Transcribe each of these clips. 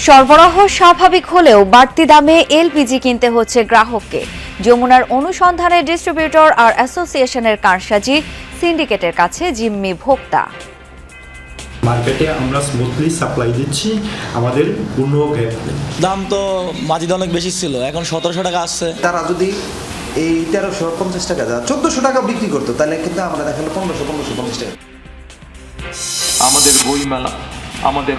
সরবরাহ স্বাভাবিক হলেও বাড়তি দামে এলপিজি কিনতে হচ্ছে গ্রাহককে। যমুনার অনুসন্ধানে ডিস্ট্রিবিউটর আর অ্যাসোসিয়েশনের কারসাজি, সিন্ডিকেটের কাছে জিম্মি ভোক্তা। মার্কেটে আমরা স্মুথলি সাপ্লাই দিচ্ছি, আমাদের কোনো গ্যাপ নেই। দাম তো মাঝে অনেক বেশি ছিল, এখন 1700 টাকা আসছে। তারা যদি এই 1350 টাকা 1400 টাকা বিক্রি করতো, তাহলে কিন্তু আমরা দেখালো 1550 টাকা। আমাদের বইমেলা আমাদের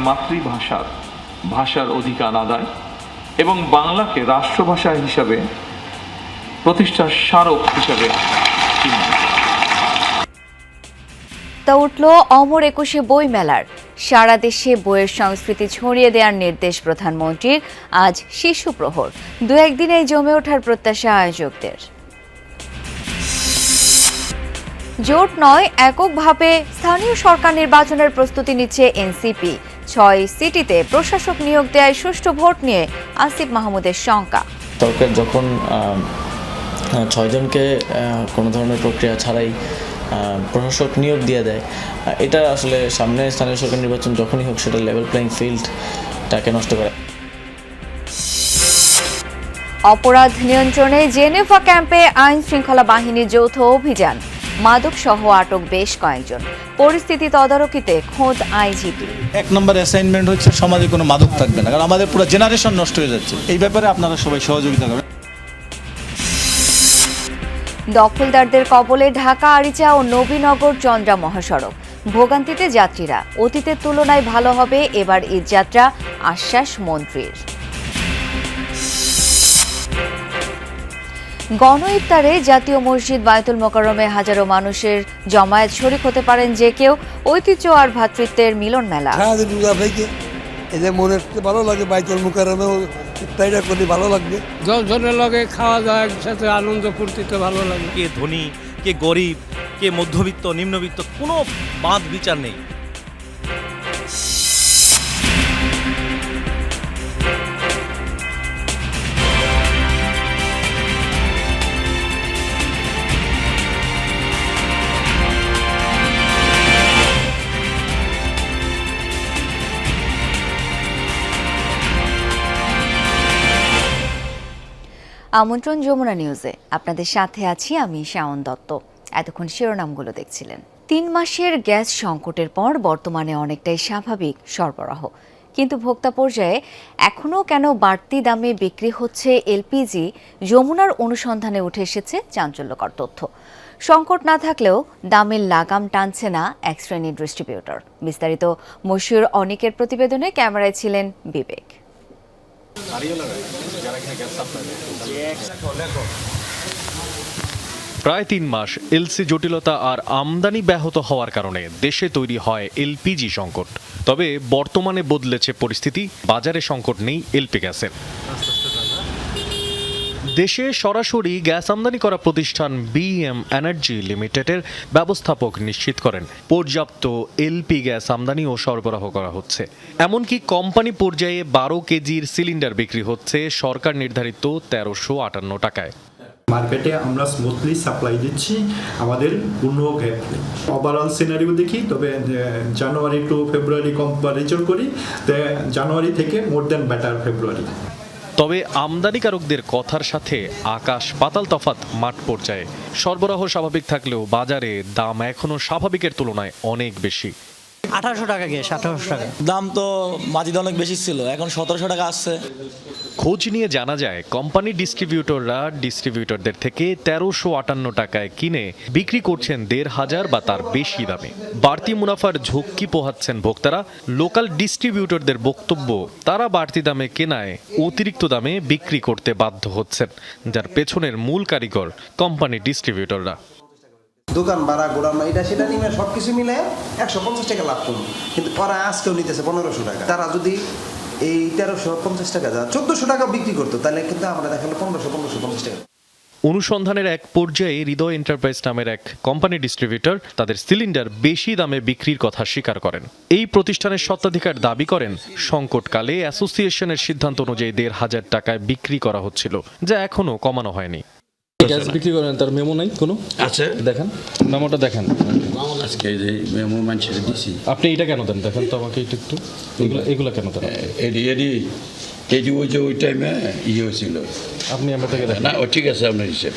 ভাষার অধিকার আদায় এবং বাংলাকে রাষ্ট্রভাষা হিসাবে প্রতিষ্ঠার স্মারক হিসাবে তা উঠল অমর একুশে বই মেলার। সারা দেশে বইয়ের সংস্কৃতি ছড়িয়ে দেওয়ার নির্দেশ প্রধানমন্ত্রীর। আজ শিশু প্রহর, দু একদিনেই জমে ওঠার প্রত্যাশা আয়োজকদের। জোট নয়, এককভাবে স্থানীয় সরকার নির্বাচনের প্রস্তুতি নিচ্ছে এনসিপি। 6 সিটিতে প্রশাসক নিয়োগ দেয় সুষ্ঠু ভোট নিয়ে আসিফ মাহমুদের শঙ্কা। সরকার যখন 6 জনকে কোনো ধরনের প্রক্রিয়া ছাড়াই প্রশাসক নিয়োগ দিয়ে দেয়, এটা আসলে সামনে স্থানীয় সরকার নির্বাচন যখনই হোক সেটা লেভেল প্লেইং ফিল্ডটাকে নষ্ট করে। অপরাধ নিয়ন্ত্রণে জেনেভা ক্যাম্পে আইন শৃঙ্খলা বাহিনীর যৌথ অভিযান। মাদক সহ আটক বেশ কয়েকজন। পরিস্থিতি তদারকিতে খোদ আইজিপি। 1 নম্বর অ্যাসাইনমেন্ট হচ্ছে সমাজে কোনো মাদক থাকবে না, কারণ আমাদের পুরো জেনারেশন নষ্ট হয়ে যাচ্ছে। এই ব্যাপারে আপনারা সবাই সহযোগিতা করবেন। দখলদারদের কবলে ঢাকা আরিচা ও নবীনগর চন্দ্রা মহাসড়ক। ভোগান্তিতে যাত্রীরা। অতীতের তুলনায় ভালো হবে এবার ঈদযাত্রা, আশ্বাস মন্ত্রীর। গণ ইফতারে জাতীয় মসজিদ বায়তুল মোকাররমে হাজারো মানুষের জমায়েত। শরীক হতে পারেন যে কেউ। ঐতিহ্য আর ভ্রাতৃত্বের মিলন মেলা। এদের মনে ভালো লাগে, বায়তুল মোকাররমেও ইফতারিটা করলে ভালো লাগবে। 10 জনের লগে খাওয়া দাওয়া একসাথে আনন্দ ফুর্তিতে ভালো লাগে। কে ধনী, কে গরিব, কে মধ্যবিত্ত, নিম্নবিত্ত, কোনো বাদ বিচার নেই। আমন্ত্রণ যমুনা নিউজে, আপনাদের সাথে আছি আমি শাওন দত্ত। এতক্ষণ শিরোনামগুলো দেখছিলেন। 3 মাসের গ্যাস সংকটের পর বর্তমানে অনেকটাই স্বাভাবিক সরবরাহ, কিন্তু ভোক্তা পর্যায়ে এখনও কেন বাড়তি দামে বিক্রি হচ্ছে এলপিজি? যমুনার অনুসন্ধানে উঠে এসেছে চাঞ্চল্যকর তথ্য। সংকট না থাকলেও দামের লাগাম টানছে না এক শ্রেণীর ডিস্ট্রিবিউটর। বিস্তারিত মশিউর অনিকের প্রতিবেদনে, ক্যামেরায় ছিলেন বিবেক। প্রায় 3 মাস এলসি জটিলতা আর আমদানি ব্যাহত হওয়ার কারণে দেশে তৈরি হয় এলপিজি সংকট। তবে বর্তমানে বদলেছে পরিস্থিতি, বাজারে সংকট নেই এলপি গ্যাসের। দেশে সরাসরি গ্যাস আমদানি করা প্রতিষ্ঠান বিএম এনার্জি লিমিটেডের ব্যবস্থাপক নিশ্চিত করেন পর্যাপ্ত এলপি গ্যাস আমদানি ও সরবরাহ করা হচ্ছে। এমনকি কোম্পানি পর্যায়ে 12 কেজির সিলিন্ডার বিক্রি হচ্ছে সরকার নির্ধারিত 1358 টাকায়। মার্কেটে আমরা স্মুথলি সাপ্লাই দিচ্ছি, আমাদের কোনো গ্যাপ নেই। ওভারঅল সিনারিও দেখি, তবে জানুয়ারি টু ফেব্রুয়ারি কম্পারিজন করি, জানুয়ারি থেকে মোর দেন বেটার ফেব্রুয়ারি। তবে আমদানিকারকদের কথার সাথে আকাশ পাতাল তফাৎ মাঠ পর্যায়ে। সরবরাহ স্বাভাবিক থাকলেও বাজারে দাম এখনো স্বাভাবিকের তুলনায় অনেক বেশি। 1800 টাকা গ্যাস, 1800 টাকা দাম তো মাঝে অনেক বেশি ছিল, এখন 1700 টাকা আসছে। খোঁজ নিয়ে জানা যায় কোম্পানি ডিস্ট্রিবিউটররা ডিস্ট্রিবিউটরদের থেকে 1358 টাকায় কিনে বিক্রি করছেন 1500 বা তার বেশি দামে। বাড়তি মুনাফার ঝক্কি পোহাচ্ছেন ভোক্তারা। লোকাল ডিস্ট্রিবিউটরদের বক্তব্য, তারা বাড়তি দামে কেনায় অতিরিক্ত দামে বিক্রি করতে বাধ্য হচ্ছেন, যার পেছনের মূল কারিগর কোম্পানি ডিস্ট্রিবিউটররা। দোকান ভাড়া, গোডাউন, এটা সেটা নিয়ে সবকিছু মিলে 150 টাকা লাভ করুন, কিন্তু ওরা আজকেও নিতেছে 1500 টাকা। তারা যদি এই 1350 টাকা 1400 টাকা বিক্রি করতো, তাহলে কিন্তু আমরা দেখালো 1550 টাকা। অনুসন্ধানের এক পর্যায়ে হৃদয় এন্টারপ্রাইজ নামের এক কোম্পানি ডিস্ট্রিবিউটর তাদের সিলিন্ডার বেশি দামে বিক্রির কথা স্বীকার করেন। এই প্রতিষ্ঠানের স্বত্বাধিকার দাবি করেন সংকটকালে অ্যাসোসিয়েশনের সিদ্ধান্ত অনুযায়ী 1500 টাকায় বিক্রি করা হচ্ছিল, যা এখনো কমানো হয়নি। গ্যাস বিক্রি করেন তার মেমো নাই কোনো? আছে, দেখেন মেমোটা দেখেন। আজকে যে মেমো মানুষের দিছি। আপনি এটা কেন দেন দেখেন তো আমাকে একটু এগুলো কেন দেন? এডি ওই যে ওই টাইমে ইয়ে হয়েছিল। আপনি আমার থেকে দেখেন না, ও ঠিক আছে আপনার হিসেব।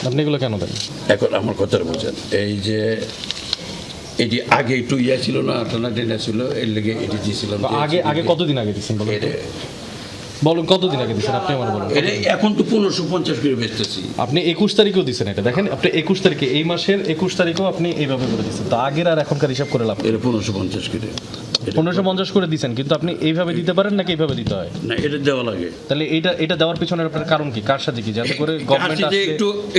আপনি এগুলো কেন দেন? এখন আমার কথাটা বোঝেন, এই যে এটি আগে একটু ইয়া ছিল না, টানা ছিল, এর লেগে এটি দিয়েছিলাম। আগে কতদিন আগে দিচ্ছেন বলুন, কতদিন আগে দিচ্ছেন আপনি আমার বলুন। এখন তো 1550 করে বেচতেছি। আপনি 21 তারিখেও দিচ্ছেন, এটা দেখেন আপনি 21 তারিখে, এই মাসের 21 তারিখেও আপনি এইভাবে করে দিচ্ছেন। তো আগের আর এখনকার হিসাব করে লাভ? এটা 1550 করে 1550 করে দিচ্ছেন, কিন্তু আপনি এইভাবে দিতে পারেন নাকি এইভাবে দিতে হয়? না, এটা দেওয়া লাগে। তাহলে এটা দেওয়ার পিছনে আপনার কারণ কি? কার সাথে কি, যাতে করে গভর্নমেন্ট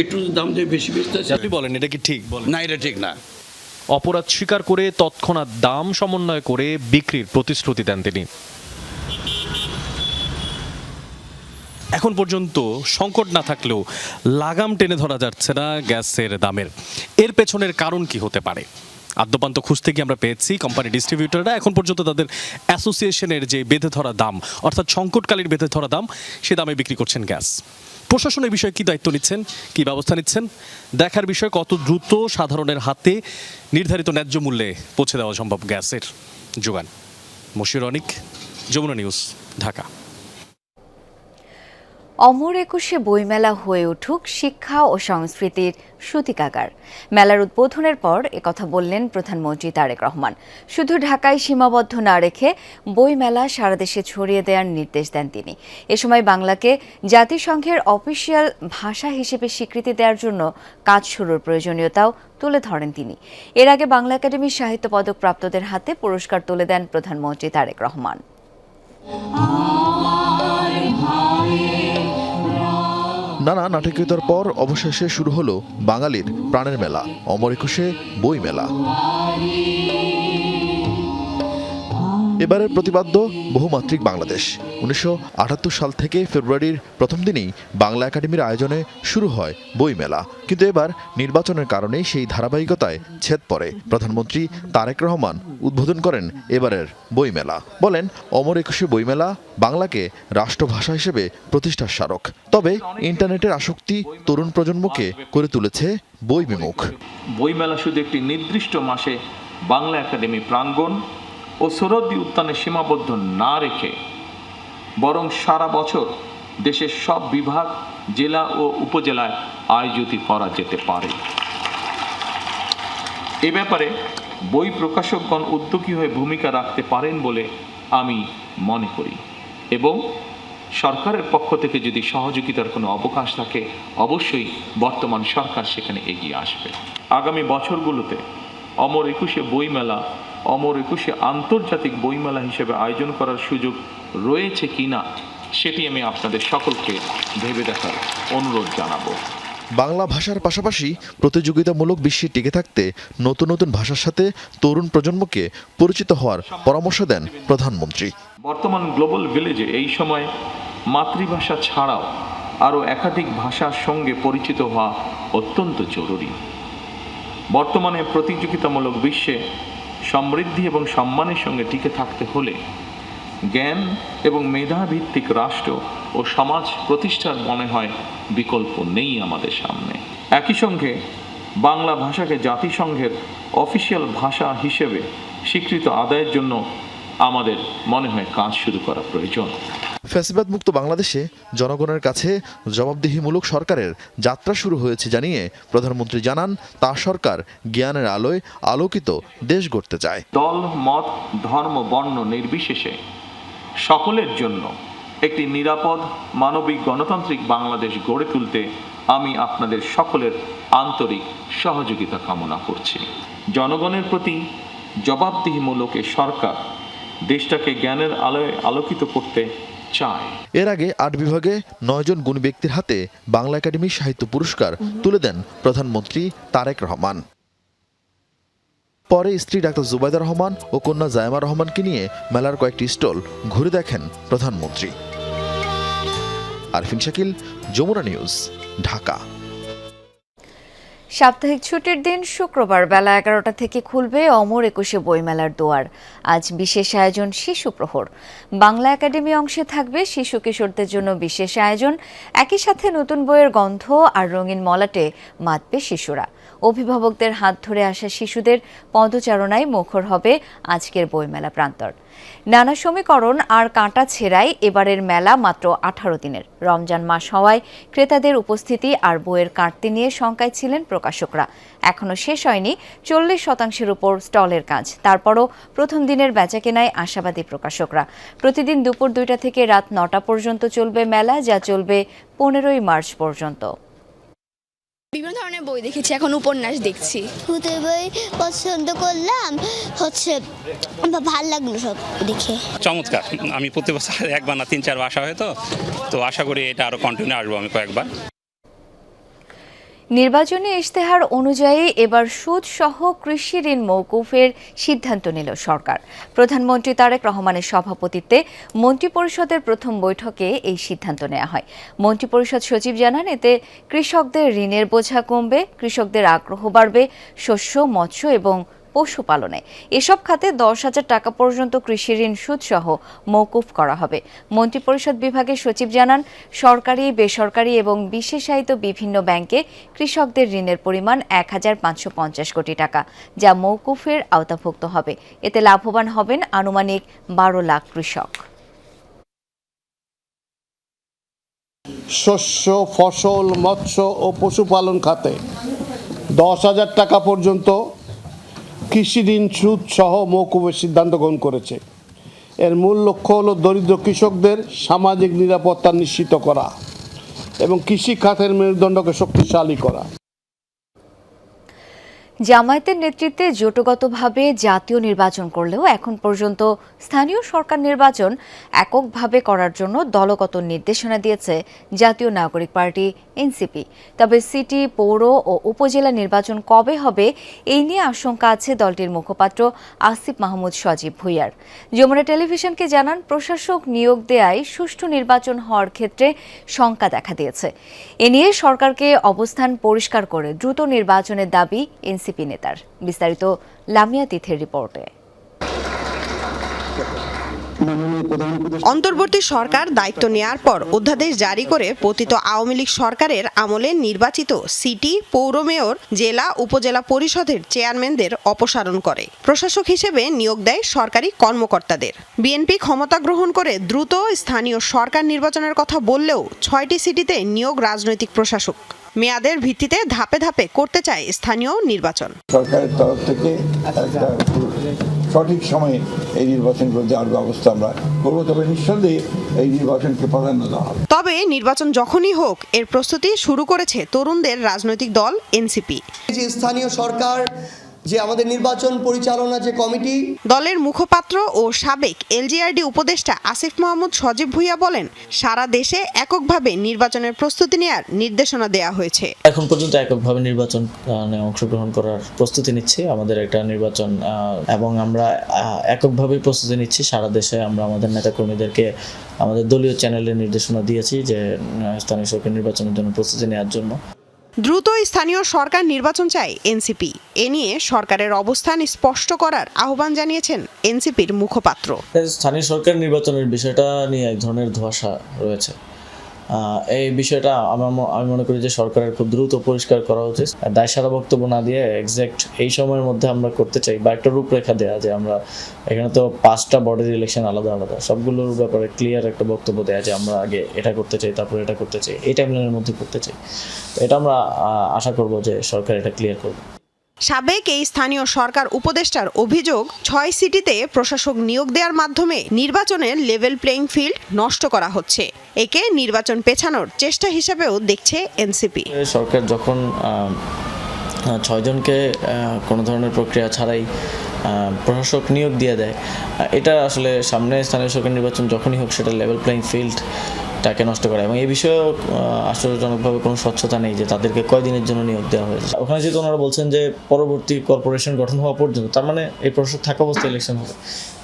একটু দাম দিয়ে বেশি বেচতেছে? আপনি বলেন এটা কি ঠিক? বলেন। না, এটা ঠিক না। অপরাধ স্বীকার করে তৎক্ষণাৎ দাম সমন্বয় করে বিক্রির প্রতিশ্রুতি দেন তিনি। এখন পর্যন্ত সংকট না থাকলেও লাগাম টেনে ধরা যাচ্ছে না গ্যাসের দামের। এর পেছনের কারণ কি হতে পারে? আদ্যপান্ত খুঁজতে গিয়ে আমরা পেয়েছি কোম্পানি ডিস্ট্রিবিউটররা এখন পর্যন্ত তাদের অ্যাসোসিয়েশনের যে বেঁধে ধরা দাম, অর্থাৎ সংকটকালীন বেঁধে ধরা দাম, সে দামে বিক্রি করছেন গ্যাস। প্রশাসন এই বিষয়ে কী দায়িত্ব নিচ্ছেন, কী ব্যবস্থা নিচ্ছেন, দেখার বিষয় কত দ্রুত সাধারণের হাতে নির্ধারিত ন্যায্য মূল্যে পৌঁছে দেওয়া সম্ভব গ্যাসের যোগান। মশিউর অনিক, যমুনা নিউজ, ঢাকা। অমর একুশে বইমেলা হয়ে উঠুক শিক্ষা ও সংস্কৃতির সূতিকাগার। মেলার উদ্বোধনের পর একথা বললেন প্রধানমন্ত্রী তারেক রহমান। শুধু ঢাকায় সীমাবদ্ধ না রেখে বইমেলা সারা দেশে ছড়িয়ে দেওয়ার নির্দেশ দেন তিনি। এ সময় বাংলাকে জাতিসংঘের অফিসিয়াল ভাষা হিসেবে স্বীকৃতি দেওয়ার জন্য কাজ শুরুর প্রয়োজনীয়তাও তুলে ধরেন তিনি। এর আগে বাংলা একাডেমির সাহিত্য পদক প্রাপ্তদের হাতে পুরস্কার তুলে দেন প্রধানমন্ত্রী তারেক রহমান। নানা নাটকীয়তার পর অবশেষে শুরু হলো বাঙালির প্রাণের মেলা, অমর একুশে বই মেলা। এবারের প্রতিপাদ্য বহুমাত্রিক বাংলাদেশ। 1978 সাল থেকে ফেব্রুয়ারির প্রথম দিনেই বাংলা একাডেমির আয়োজনে শুরু হয় বই মেলা, কিন্তু এবার নির্বাচনের কারণে সেই ধারাবাহিকতায় ছেদ পড়ে। প্রধানমন্ত্রী তারেক রহমান উদ্বোধন করেন এবারের বই মেলা, বলেন অমর একুশে বইমেলা বাংলাকে রাষ্ট্রভাষা হিসেবে প্রতিষ্ঠার স্মারক। তবে ইন্টারনেটের আসক্তি তরুণ প্রজন্মকে করে তুলেছে বই বিমুখ। বইমেলা শুধু একটি নির্দিষ্ট মাসে বাংলা একাডেমি প্রাঙ্গণ ও সরোদ্দি উদ্যানে সীমাবদ্ধ না রেখে বরং সারা বছর দেশের সব বিভাগ, জেলা ও উপজেলায় আয়োজিত করা যেতে পারে। এ ব্যাপারে বই প্রকাশকগণ উদ্যোগী হয়ে ভূমিকা রাখতে পারেন বলে আমি মনে করি, এবং সরকারের পক্ষ থেকে যদি সহযোগিতার কোনো অবকাশ থাকে অবশ্যই বর্তমান সরকার সেখানে এগিয়ে আসবে। আগামী বছরগুলোতে অমর একুশে বইমেলা অমর একুশে আন্তর্জাতিক বইমেলা হিসেবে আয়োজন করার সুযোগ রয়েছে কিনা সেটি আমি আপনাদের সকলকে ভেবে দেখার অনুরোধ জানাবো। বাংলা ভাষার পাশাপাশি প্রতিযোগিতামূলক বিশ্বে টিকে থাকতে নতুন নতুন ভাষার সাথে তরুণ প্রজন্মকে পরিচিত হওয়ার পরামর্শ দেন প্রধানমন্ত্রী। বর্তমান গ্লোবাল ভিলেজে এই সময় মাতৃভাষা ছাড়াও আরও একাধিক ভাষার সঙ্গে পরিচিত হওয়া অত্যন্ত জরুরি। বর্তমানে প্রতিযোগিতামূলক বিশ্বে সমৃদ্ধি এবং সম্মানের সঙ্গে টিকে থাকতে হলে জ্ঞান এবং মেধাভিত্তিক রাষ্ট্র ও সমাজ প্রতিষ্ঠার মনে হয় বিকল্প নেই আমাদের সামনে। একই সঙ্গে বাংলা ভাষাকে জাতিসংঘের অফিসিয়াল ভাষা হিসেবে স্বীকৃত আদায়ের জন্য আমাদের মনে হয় কাজ শুরু করা প্রয়োজন। ফ্যাসিবাদ মুক্ত বাংলাদেশে জনগণের কাছে জবাবদিহিমূলক সরকারের যাত্রা শুরু হয়েছে জানিয়ে প্রধানমন্ত্রী জানান, তার সরকার জ্ঞানের আলোয় আলোকিত দেশ গড়তে চায়। দল, মত, ধর্ম, বর্ণ নির্বিশেষে সকলের জন্য একটি নিরাপদ, মানবিক, গণতান্ত্রিক বাংলাদেশ গড়ে তুলতে আমি আপনাদের সকলের আন্তরিক সহযোগিতা কামনা করছি। জনগণের প্রতি জবাবদিহিমূলক এ সরকার দেশটাকে জ্ঞানের আলোয় আলোকিত করতে চায়। এর আগে 8 বিভাগে 9 জন গুণী ব্যক্তির হাতে বাংলা একাডেমি সাহিত্য পুরস্কার তুলে দেন প্রধানমন্ত্রী তারেক রহমান। পরে স্ত্রী ডাক্তার জুবাইদা রহমান ও কন্যা জায়মা রহমানকে নিয়ে মেলার কয়েকটি স্টল ঘুরে দেখেন প্রধানমন্ত্রী। আরফিন শাকিল, যমুনা নিউজ, ঢাকা। সাপ্তাহিক ছুটির দিন শুক্রবার বেলা 11টা থেকে খুলবে অমর একুশে বইমেলার দুয়ার। আজ বিশেষ আয়োজন শিশু প্রহর। বাংলা একাডেমি অংশে থাকবে শিশু কিশোরদের জন্য বিশেষ আয়োজন। একই সাথে নতুন বইয়ের গন্ধ আর রঙিন মলাটে মাতবে শিশুরা। অভিভাবকদের হাত ধরে আসা শিশুদের পদচারণায় মুখর হবে আজকের বইমেলা প্রান্তর। নানা সমীকরণ আর কাঁটা ছেঁড়াই এবারের মেলা মাত্র 18 দিনের। রমজান মাস হওয়ায় ক্রেতাদের উপস্থিতি আর বইয়ের কাটতি নিয়ে শঙ্কায় ছিলেন প্রকাশকরা। এখনো শেষ হয়নি 40% উপর স্টলের কাজ। তারপরও প্রথম দিনের বেচাকেনায় আশাবাদী প্রকাশকরা। প্রতিদিন দুপুর 2টা থেকে রাত 9টা পর্যন্ত চলবে মেলা, যা চলবে 15ই মার্চ পর্যন্ত। বিভিন্ন ধরনের বই দেখেছি, এখন উপন্যাস দেখছি। ভূতের বই পছন্দ করলাম, ভাল লাগলো সব দেখে। চমৎকার। আমি প্রতি বছর একবার না 3-4 বার আসা হয়, তো আশা করি এটা আরো কন্টিনিউ আসবো আমি কয়েকবার। নির্বাচনী ইশতেহার অনুযায়ী এবার সুদ সহ কৃষি ঋণ মওকুফের সিদ্ধান্ত নিল সরকার। প্রধানমন্ত্রী তারেক রহমানের সভাপতিত্বে মন্ত্রিপরিষদের প্রথম বৈঠকে এই সিদ্ধান্ত নেওয়া হয়। মন্ত্রিপরিষদ সচিব জানান, এতে কৃষকদের ঋণের বোঝা কমবে, কৃষকদের আগ্রহ বাড়বে শস্য, মৎস্য এবং পশুপালনে। এসব খাতে 10,000 টাকা পর্যন্ত কৃষি ঋণ সুদসহ মওকুফ করা হবে। মন্ত্রিপরিষদ বিভাগের সচিব জানান, সরকারি, বেসরকারি এবং বিশেষায়িত বিভিন্ন ব্যাংকে কৃষকদের ঋণের পরিমাণ 1,550 কোটি টাকা, যা মওকুফের আওতাভুক্ত হবে। এতে লাভবান হবেন আনুমানিক 12 লাখ কৃষক। শস্য, ফসল, মৎস্য ও পশুপালন খাতে 10,000 টাকা পর্যন্ত কৃষি ঋণ সুদ সহ মওকুফের সিদ্ধান্ত গ্রহণ করেছে। এর মূল লক্ষ্য হল দরিদ্র কৃষকদের সামাজিক নিরাপত্তা নিশ্চিত করা এবং কৃষি খাতের মেরুদণ্ডকে শক্তিশালী করা। জামায়াতের নেতৃত্বে জোটগতভাবে জাতীয় নির্বাচন করলেও এখন পর্যন্ত স্থানীয় সরকার নির্বাচন এককভাবে করার জন্য দলগত নির্দেশনা দিয়েছে জাতীয় নাগরিক পার্টি এনসিপি। তবে সিটি, পৌর ও উপজেলা নির্বাচন কবে হবে এই নিয়ে আশঙ্কা আছে দলটির মুখপাত্র আসিফ মাহমুদ সজীব ভুঁইয়ার। যমুনা টেলিভিশনকে জানান, প্রশাসক নিয়োগ দেয়ায় সুষ্ঠু নির্বাচন হওয়ার ক্ষেত্রে শঙ্কা দেখা দিয়েছে। এ নিয়ে সরকারকে অবস্থান পরিষ্কার করে দ্রুত নির্বাচনের দাবি এনসিপি নেতার। বিস্তারিত লামিয়া তিথের রিপোর্টে। অন্তর্বর্তী সরকার দায়িত্ব নেয়ার পর অধ্যাদেশ জারি করে পতিত আওয়ামী লীগ সরকারের আমলে নির্বাচিত সিটি, পৌর মেয়র, জেলা, উপজেলা পরিষদের চেয়ারম্যানদের অপসারণ করে। প্রশাসক হিসেবে নিয়োগ দেয় সরকারি কর্মকর্তাদের। বিএনপি ক্ষমতা গ্রহণ করে দ্রুত স্থানীয় সরকার নির্বাচনের কথা বললেও 6টি সিটিতে নিয়োগ রাজনৈতিক প্রশাসক। মেয়াদের ভিত্তিতে ধাপে ধাপে করতে চায় স্থানীয় নির্বাচন। সরকারের তরফ থেকে একটা সঠিক সময়ে এই নির্বাচনগুলো দেওয়ার ব্যবস্থা আমরা করবো, তবে নিঃসন্দেহে এই নির্বাচনকে প্রাধান্য দেওয়া হবে। তবে নির্বাচন যখনই হোক, এর প্রস্তুতি শুরু করেছে তরুণদের রাজনৈতিক দল এনসিপি। যে স্থানীয় সরকার, যে আমাদের নির্বাচন পরিচালনা যে কমিটি, দলের মুখপাত্র ও সাবেক এলজিআরডি উপদেষ্টা আসিফ মাহমুদ সজীব ভুঁইয়া বলেন, সারা দেশে এককভাবে নির্বাচনের প্রস্তুতি নেয়ার নির্দেশনা দেয়া হয়েছে। এখন পর্যন্ত এককভাবে নির্বাচন অংশগ্রহণ করার প্রস্তুতি নিচ্ছি। আমাদের একটা নির্বাচন এবং আমরা এককভাবে প্রস্তুতি নিচ্ছি সারা দেশে। আমরা আমাদের নেতাকর্মীদেরকে আমাদের দলীয় চ্যানেলে নির্দেশনা দিয়েছি যে স্থানীয় সরকার নির্বাচনের জন্য প্রস্তুতি নেওয়ার জন্য। দ্রুত স্থানীয় সরকার নির্বাচন চায় এনসিপি। এ নিয়ে সরকারের অবস্থান স্পষ্ট করার আহ্বান জানিয়েছেন এনসিপির মুখপাত্র। স্থানীয় সরকার নির্বাচনের বিষয়টা নিয়ে এক ধরনের ধোঁয়াশা রয়েছে। এই বিষয়টা আমি মনে করি যে সরকারের খুব দ্রুত পরিষ্কার করা উচিত। দায়সারা বক্তব্য না দিয়ে এক্সাক্ট এই সময়ের মধ্যে আমরা করতে চাই, বা একটা রূপরেখা দেয়া যে আমরা এখানে তো 5টা বডির ইলেকশন আলাদা আলাদা, সবগুলোর ব্যাপারে ক্লিয়ার একটা বক্তব্য দেয়া যে আমরা আগে এটা করতে চাই, তারপর এটা করতে চাই, এই টাইমলাইনের মধ্যে করতে চাই। তো এটা আমরা আশা করব যে সরকার এটা ক্লিয়ার করবে। সাবেক এই স্থানীয় সরকার উপদেষ্টার অভিযোগ, 6 সিটিতে প্রশাসক নিয়োগ দেওয়ার মাধ্যমে নির্বাচনের লেভেল প্লেইং ফিল্ড নষ্ট করা হচ্ছে। একে নির্বাচন পেছানোর চেষ্টা হিসেবেও দেখছে এনসিপি। সরকার যখন 6 জনকে কোনো ধরনের প্রক্রিয়া ছাড়াই প্রশাসক নিয়োগ দিয়ে দেয়, এটা আসলে সামনে স্থানীয় সরকার নির্বাচন যখনই হোক সেটা লেভেল প্লেইং ফিল্ড টাকে নষ্ট করে, এবং এই বিষয়েও আশ্চর্যজনকভাবে কোনো স্বচ্ছতা নেই যে তাদেরকে কয়দিনের জন্য নিয়োগ দেওয়া হয়েছে। ওখানে যেহেতু ওনারা বলছেন যে পরবর্তী কর্পোরেশন গঠন হওয়া পর্যন্ত, তার মানে এই প্রশাসক থাকা অবস্থায় ইলেকশন হবে,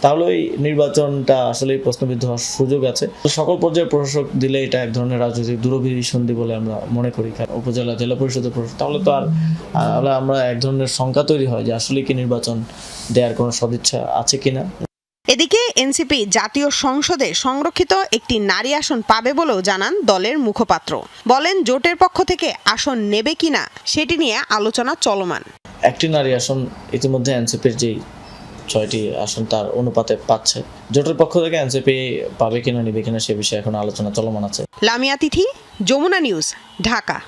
তাহলে ওই নির্বাচনটা আসলে প্রশ্নবিদ্ধ হওয়ার সুযোগ আছে। সকল পর্যায়ে প্রশাসক দিলে এটা এক ধরনের রাজনৈতিক দূরভিসন্ধি বলে আমরা মনে করি। উপজেলা জেলা পরিষদের প্রশাসক, তাহলে তো আর আমরা এক ধরনের শঙ্কা তৈরি হয় যে আসলে কি নির্বাচন দেওয়ার কোনো সদিচ্ছা আছে কিনা। এদিকে এনসিপি জাতীয় সংসদে সংরক্ষিত একটি নারী আসন পাবে বলেও জানান দলের মুখপাত্র। বলেন জোটের পক্ষ থেকে আসন নেবে কিনা সেটি নিয়ে আলোচনা চলমান। একটি নারী আসন ইতিমধ্যে এনসিপির যেই 6টি আসন তার অনুপাতে পাচ্ছে, জোটের পক্ষ থেকে এনসিপি পাবে কিনা নেবে কিনা সে বিষয়ে এখন আলোচনা চলমান আছে। লামিয়া তিথি, যমুনা নিউজ, ঢাকা।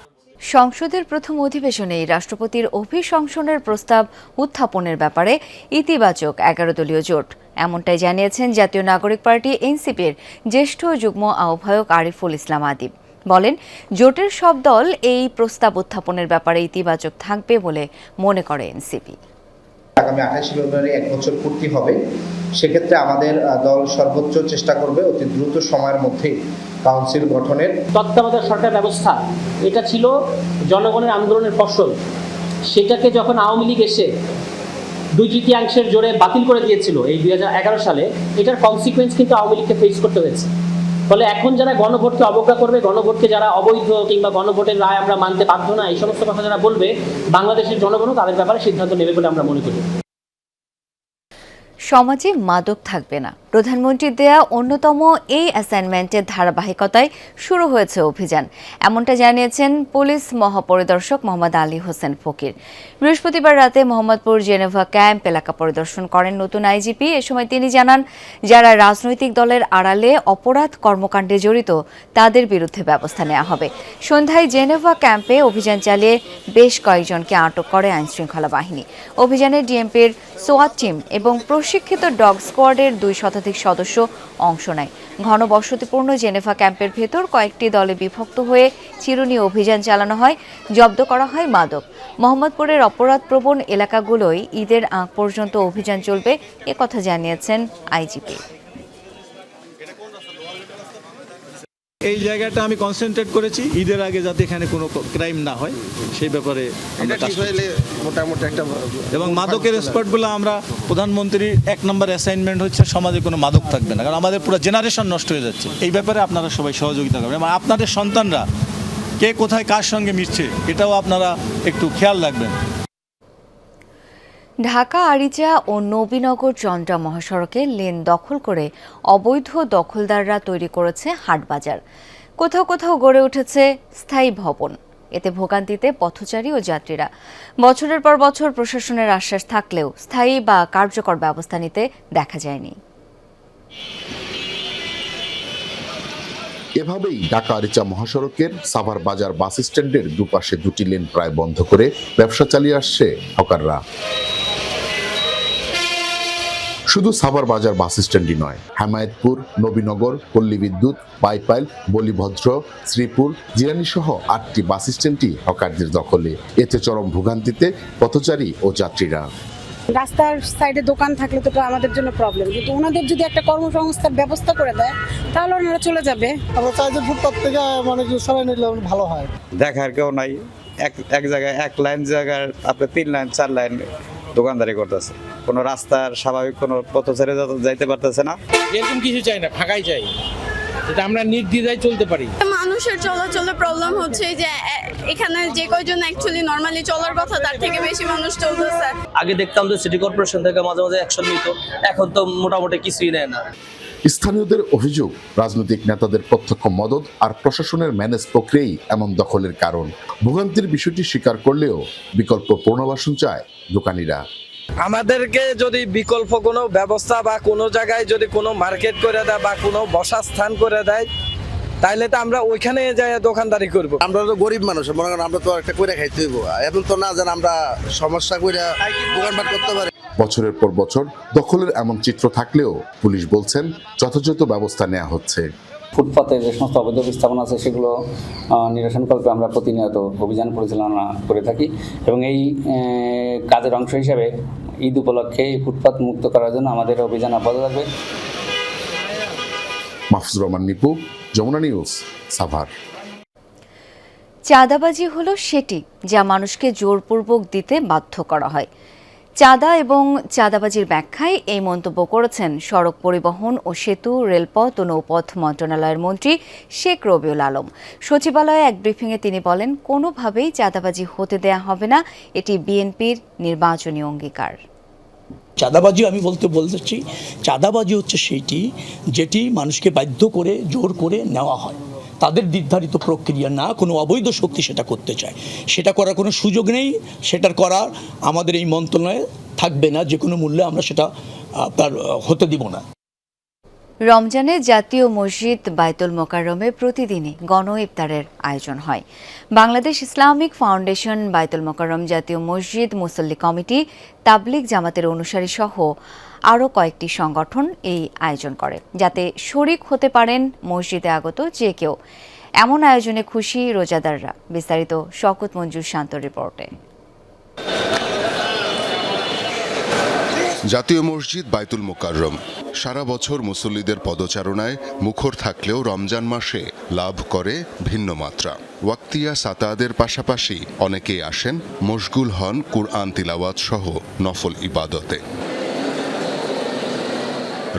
সংসদের প্রথম অধিবেশনে রাষ্ট্রপতির অভিশংসনের প্রস্তাব উত্থাপনের ব্যাপারে ইতিবাচক 11 দলীয় জোট, এমনটাই জানিয়েছেন জাতীয় নাগরিক পার্টি এনসিপির জ্যেষ্ঠ যুগ্ম আহ্বায়ক আরিফুল ইসলাম আদিব। বলেন জোটের সব দল এই প্রস্তাব উত্থাপনের ব্যাপারে ইতিবাচক থাকবে বলে মনে করে এনসিপি। আগামী 28 ফেব্রুয়ারি 1 বছর পূর্তি হবে, সেক্ষেত্রে আমাদের দল সর্বোচ্চ চেষ্টা করবে অতি দ্রুত সময়ের মধ্যে কাউন্সিল গঠনের। তত্ত্বাবধায়ক সরকার ব্যবস্থা এটা ছিল জনগণের আন্দোলনের ফসল, সেটাকে যখন আওয়ামী লীগ এসে 2/3 জোরে বাতিল করে দিয়েছিল এই 2011 সালে, এটার কনসিকুয়েন্স কিন্তু আওয়ামী লীগকে ফেস করতে হয়েছে। ফলে এখন যারা গণভোটকে অবজ্ঞা করবে, গণভোটকে যারা অবৈধ কিংবা গণভোটের রায় আমরা মানতে বাধ্য না, এই সমস্ত কথা যারা বলবে, বাংলাদেশের জনগণও তাদের ব্যাপারে সিদ্ধান্ত নেবে বলে আমরা মনে করি। সমাজে মাদক থাকবে না, প্রধানমন্ত্রীর দেয়া অন্যতম এই অ্যাসাইনমেন্টের ধারাবাহিকতায় শুরু হয়েছে অভিযান, এমনটা জানিয়েছেন পুলিশ মহাপরিদর্শক মোহাম্মদ আলী হোসেন ফকির। বৃহস্পতিবার রাতে মোহাম্মদপুর জেনেভা ক্যাম্প এলাকা পরিদর্শন করেন নতুন আইজিপি। এ সময় তিনি জানান, যারা রাজনৈতিক দলের আড়ালে অপরাধ কর্মকাণ্ডে জড়িত তাদের বিরুদ্ধে ব্যবস্থা নেওয়া হবে। সন্ধ্যায় জেনেভা ক্যাম্পে অভিযান চালিয়ে বেশ কয়েকজনকে আটক করে আইনশৃঙ্খলা বাহিনী। অভিযানে ডিএমপির সোয়াট টিম এবং প্রশিক্ষিত ডগ স্কোয়াডের 2 শতাধিক সদস্য অংশ নেয়। ঘনবসতিপূর্ণ জেনেভা ক্যাম্পের ভেতর কয়েকটি দলে বিভক্ত হয়ে চিরুনি অভিযান চালানো হয়, জব্দ করা হয় মাদক। মোহাম্মদপুরের অপরাধপ্রবণ এলাকাগুলোয় ঈদের আগ পর্যন্ত অভিযান চলবে, একথা জানিয়েছেন আইজিপি। এই জায়গাটা আমি কনসেন্ট্রেট করেছি ঈদের আগে যাতে এখানে কোনো ক্রাইম না হয় সেই ব্যাপারে মোটামুটি একটা, এবং মাদকের স্পটগুলো আমরা প্রধানমন্ত্রীর 1 নম্বর অ্যাসাইনমেন্ট হচ্ছে সমাজে কোনো মাদক থাকবে না, কারণ আমাদের পুরো জেনারেশন নষ্ট হয়ে যাচ্ছে। এই ব্যাপারে আপনারা সবাই সহযোগিতা করবেন এবং আপনাদের সন্তানরা কে কোথায় কার সঙ্গে মিশছে এটাও আপনারা একটু খেয়াল রাখবেন। ঢাকা আরিচা ও নবীনগর চন্দ্রা মহাসড়কে লেন দখল করে অবৈধ দখলদাররা তৈরি করেছে হাটবাজার। কোথাও কোথাও গড়ে উঠেছে স্থায়ী ভবন, এতে ভোগান্তিতে পথচারী ও যাত্রীরা। বছরের পর বছর প্রশাসনের আশ্বাস থাকলেও স্থায়ী বা কার্যকর ব্যবস্থা নিতে দেখা যায়নি। এভাবেই ঢাকা আরিচা মহাসড়কের সাভার বাজার বাস স্ট্যান্ডের দুপাশে 2টি লেন প্রায় বন্ধ করে ব্যবসা চালিয়ে আসছে হকাররা। শুধু সাভার বাজার বাস স্ট্যান্ডই নয়, হেমায়েতপুর, নবীনগর, পল্লী বিদ্যুৎ, বাইপাইল, বলিভদ্র, শ্রীপুর, জিরানী সহ 8টি বাস স্ট্যান্ডই হকারদের দখলে। এতে চরম ভোগান্তিতে পথচারী ও যাত্রীরা। রাস্তার সাইডে দোকান থাকলে তো আমাদের জন্য প্রবলেম, কিন্তু ওনাদের যদি একটা কর্মসংস্থার ব্যবস্থা করে দেয় তাহলে ওনারা চলে যাবে। আমরা চাই যে ফুটপাত থেকে মানে সরাই নিলে ভালো হয়। দেখার কেউ নাই, এক জায়গায় 1 লাইন জায়গার আপনি 3 লাইন 4 লাইন দোকানদারি করতেছে, কোনো রাস্তার স্বাভাবিক কোনো পথচারী যাইতে পারতেছে না। এরকম কিছু চাই না, ফাঁকাই চাই, এটা আমরা নির্দ্বিধায় চলতে পারি। মানুষের চলাচলের প্রবলেম হচ্ছে যে এখানে যে কয়জন অ্যাকচুয়ালি নরমালি চলার কথা তার থেকে বেশি মানুষ চলতেছে। আগে দেখতাম যে সিটি কর্পোরেশন থেকে মাঝে মাঝে অ্যাকশন নিত, এখন তো মোটামুটি কিছুই নেয় না। স্থানীয়দের অভিযোগ, রাজনৈতিক নেতাদের প্রত্যক্ষ মদদ আর প্রশাসনের ম্যানেজ প্রক্রিয়াই এমন দখলের কারণ। ভোগান্তির বিষয়টি স্বীকার করলেও বিকল্প পুনর্বাসন চায় দোকানিরা। আমাদেরকে যদি বিকল্প কোনো ব্যবস্থা বা কোনো জায়গায় যদি কোনো মার্কেট করে দেয় বা কোনো বসার স্থান করে দেয়, তাইলে তো আমরা ওইখানে যাই দোকানদারি করব। আমরা তো গরিব মানুষ, মনে করেন আমরা তো একটা করে খাইতে হইব, এখন তো না যেন আমরা সমস্যা করে দোকানপাট করতে পারি। বছরের পর বছর দখলের এমন চিত্র থাকলেও পুলিশ বলছেন যথাযথ ব্যবস্থা নেওয়া হচ্ছে। ফুটপাতে যে সমস্ত অবৈধ স্থাপনা আছে সেগুলো নিরসনকল্পে আমরা প্রতিনিয়ত অভিযান পরিচালনা করে থাকি এবং এই কাজের অংশ হিসাবে ঈদ উপলক্ষে ফুটপাত মুক্ত করার জন্য আমাদের অভিযান অব্যাহত থাকবে। মাহফুজুর রহমান নিপু, যমুনা নিউজ, সাভার। চাঁদাবাজি হলো সেটি যা মানুষকে জোরপূর্বক দিতে বাধ্য করা হয়। চাঁদা এবং চাঁদাবাজির ব্যাখ্যায় এই মন্তব্য করেছেন সড়ক পরিবহন ও সেতু, রেলপথ ও নৌপথ মন্ত্রণালয়ের মন্ত্রী শেখ রবিউল আলম। সচিবালয়ে এক ব্রিফিংয়ে তিনি বলেন, কোনোভাবেই চাঁদাবাজি হতে দেয়া হবে না, এটি বিএনপির নির্বাচনী অঙ্গীকার। চাঁদাবাজি আমি বলতেছি, চাঁদাবাজি হচ্ছে সেইটি যেটি মানুষকে বাধ্য করে জোর করে নেওয়া হয়, তাদের নির্ধারিত প্রক্রিয়া না কোনো অবৈধ শক্তি সেটা করতে চায়, সেটা করার কোনো সুযোগ নেই। সেটার করার আমাদের এই মন্ত্রণালয়ে থাকবে না, যে কোনো মূল্যে আমরা সেটা আপনার হতে দিব না। রমজানে জাতীয় মসজিদ বায়তুল মোকাররমে প্রতিদিনই গণ ইফতারের আয়োজন হয়। বাংলাদেশ ইসলামিক ফাউন্ডেশন, বায়তুল মোকাররম জাতীয় মসজিদ মুসল্লি কমিটি, তাবলিগ জামাতের অনুসারী সহ আরও কয়েকটি সংগঠন এই আয়োজন করে, যাতে শরিক হতে পারেন মসজিদে আগত যে কেউ। এমন আয়োজনে খুশি রোজাদাররা। বিস্তারিত শওকত মঞ্জুর শান্তর রিপোর্টে। জাতীয় মসজিদ বায়তুল মোকাররম সারা বছর মুসল্লিদের পদচারণায় মুখর থাকলেও রমজান মাসে লাভ করে ভিন্ন মাত্রা। ওয়াক্তিয়া সাতাদের পাশাপাশি অনেকেই আসেন, মশগুল হন কুরআন তিলাওয়াত সহ নফল ইবাদতে।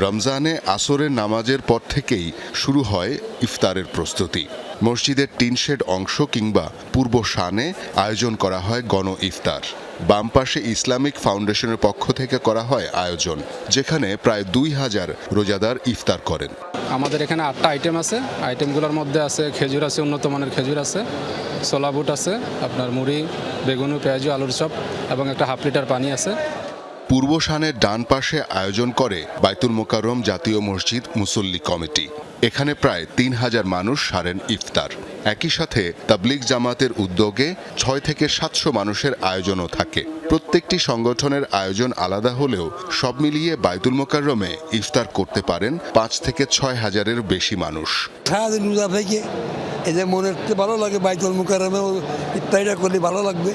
রমজানে আসরের নামাজের পর থেকেই শুরু হয় ইফতারের প্রস্তুতি। মসজিদের টিনশেড অংশ কিংবা পূর্ব শানে আয়োজন করা হয় গণ ইফতার। বাম পাশে ইসলামিক ফাউন্ডেশনের পক্ষ থেকে করা হয় আয়োজন, যেখানে প্রায় 2000 রোজাদার ইফতার করেন। আমাদের এখানে 8টা আইটেম আছে। আইটেমগুলোর মধ্যে আছে খেজুর আছে, উন্নত মানের খেজুর আছে, ছোলা বুট আছে, আপনার মুড়ি, বেগুন, পেঁয়াজু, আলুর চপ এবং একটা হাফ লিটার পানি আছে। পূর্ব শানের ডান পাশে আয়োজন করে বায়তুল মোকাররম জাতীয় মসজিদ মুসল্লি কমিটি। এখানে প্রায় 3000 মানুষ সারেন ইফতার। একই সাথে তাবলিগ জামাতের উদ্যোগে 6 থেকে 700 মানুষের আয়োজনও থাকে। প্রত্যেকটি সংগঠনের আয়োজন আলাদা হলেও সব মিলিয়ে বায়তুল মোকাররমে ইফতার করতে পারেন 5 থেকে 6000-এর বেশি মানুষ। সারাদিন রোজা থেকে এই যে মনে ভালো লাগে, বায়তুল মোকাররমে ইফতারিটা করলে ভালো লাগবে।